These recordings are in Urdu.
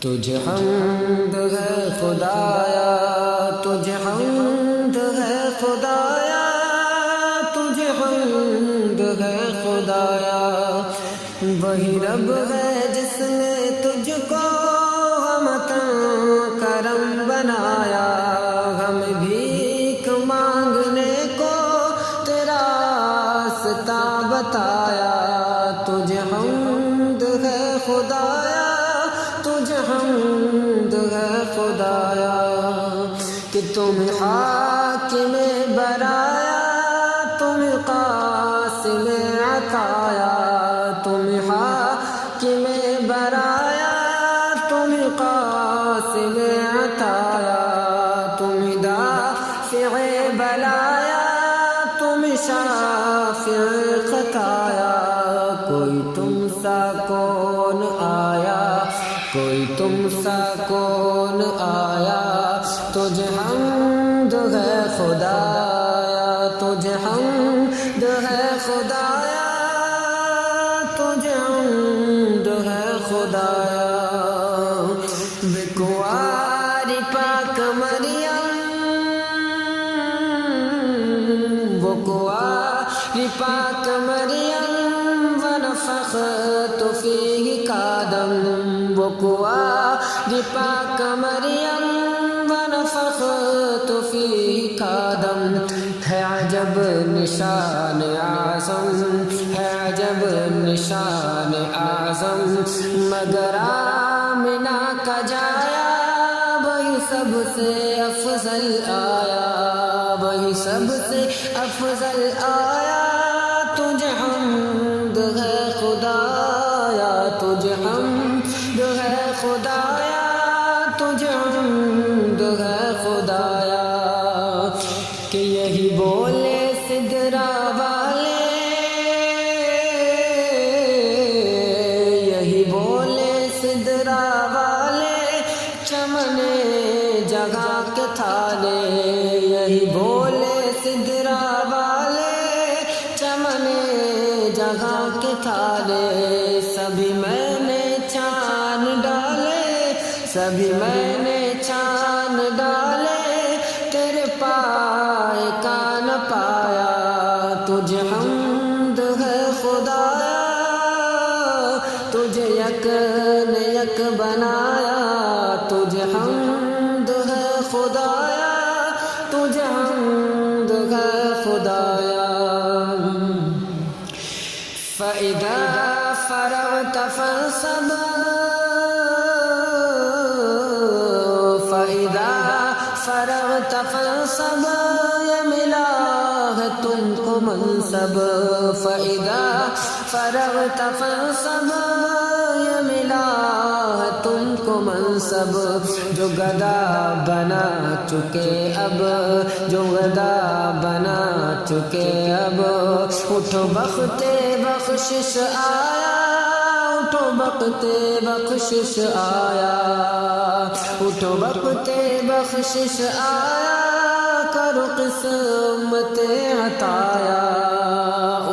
تجھے حمد ہے خدایا، تجھے حمد ہے خدایا، تجھے حمد ہے خدایا، وہی رب ہے جس نے تجھ کو ہمتاں کرم بنایا، ہمیں بھیک مانگنے کو تیرا راستہ بتایا، تجھے حمد ہے خدایا، تجھے حمد ہے خدایا، کہ تم حاکم برایا، تم قاسم عطایا، تم حاکم برایا، تم قاسم عطایا، تم دافع بلایا، تم شافع خطایا، کوئی تم سا کون آیا، کوئی تم سا کون آیا، تجھے حمد ہے خدایا، تجھے حمد ہے خدایا، تجھے حمد ہے خدایا، بیکواری پاک مریم، وہ کواری پاک مریم، ونفخت فیہ کادم، وہ کواری پاک مریم، ونفخت فیہ کادم، ہے عجب نشان اعظم، ہے عجب نشان اعظم، مگر آمنہ کا جایا، وہی سب سے افضل آیا، وہی سب سے افضل آیا، تجھے حمد ہے خدایا، تجھے حمد ہے خدایا، تجھے حمد ہے خدایا، کہ یہی بولے سدرا والے، یہی بولے سدرا والے، چمن جگہ کے تھالے، یہی بولے سدرا والے، چمن جگہ کے تھالے، سبھی میں نے چاند ڈالے، سبھی میں نے چاند ڈالے، تیرے پائے کا نہ پایا، تجھے حمد ہے خدایا، تجھے یک نے یک بنایا، تجھے حمد ہے خدایا، تجھے حمد ہے خدایا، فَإِذَا فَرَغْتَ فَانصَبْ، فَإِذَا فَرَغْتَ فَانصَبْ، یہ ملا ہے تم کو منصب، فَإِذَا فَرَغْتَ فَانصَبْ، یہ ملا ہے تم کو منصب، جو گدا بنا چکے اب، جو گدا بنا چکے اب، اٹھو بخت بخشش آیا، اٹھو بخت بخشش آیا، اٹھو بخت بخشش آیا، کرو قسمت عطایا،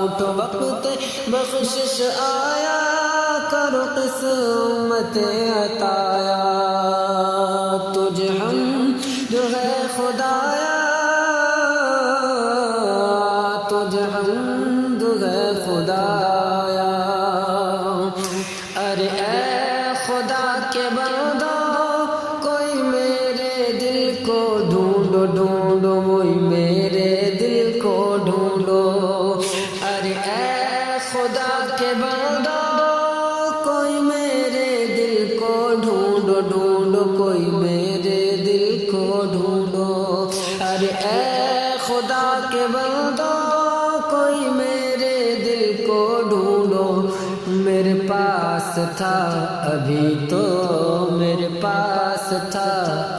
اٹھو بخت بخشش آیا، کرو قسمت عطایا، تجھے حمد ہے خدایا، تجھے حمد ہے خدایا، ارے اے خدا کے بندو، کوئی میرے دل کو ڈھونڈو، ڈھونڈو وہی میرے دل کو ڈھونڈو، ارے اے خدا کے بندو، کوئی میرے دل کو ڈھونڈو، ڈھونڈو کوئی میرے دل کو ڈھونڈو، ارے اے خدا کے بندو، کوئی میرے دل کو ڈھونڈو، میرے پاس تھا ابھی تو، میرے پاس تھا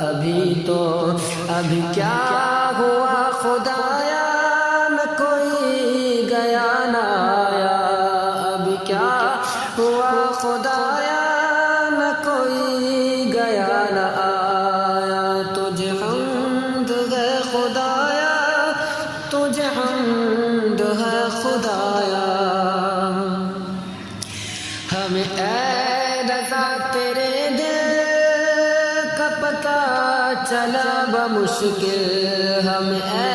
ابھی تو، ابھی کیا ہوا خدایا، نہ کوئی گیا نہ آیا، ابھی کیا ہوا خدایا، نہ کوئی گیا نہ آیا، تجھے حمد ہے خدایا، تجھے حمد ہے خدایا، ہمیں اے رضا تیرے دل چلا بمشکل ہمیں اے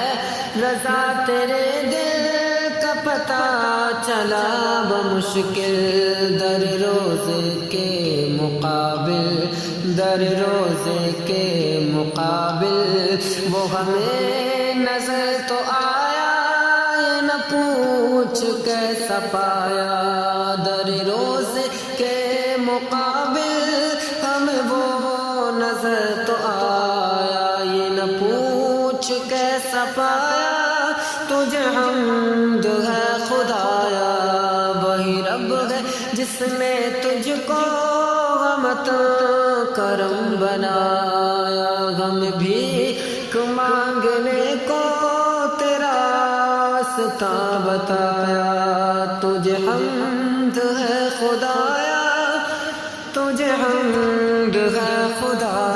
رضا تیرے دل کا پتہ چلا بمشکل در روزے کے مقابل در روزے کے مقابل وہ ہمیں نظر تو آیا یہ نہ پوچھ کیسا پایا در روزے کے مقابل ہمیں وہ نظر تو آیا یہ نہ پوچھ کیسا پایا تجھے حمد ہے خدایا وہی رب ہے جس نے تجھ کو غمت کرم بنایا ہم بھیک مانگنے کو تیرا راستہ بتایا تجھے حمد ہے خدایا تجھے حمد ہے خدایا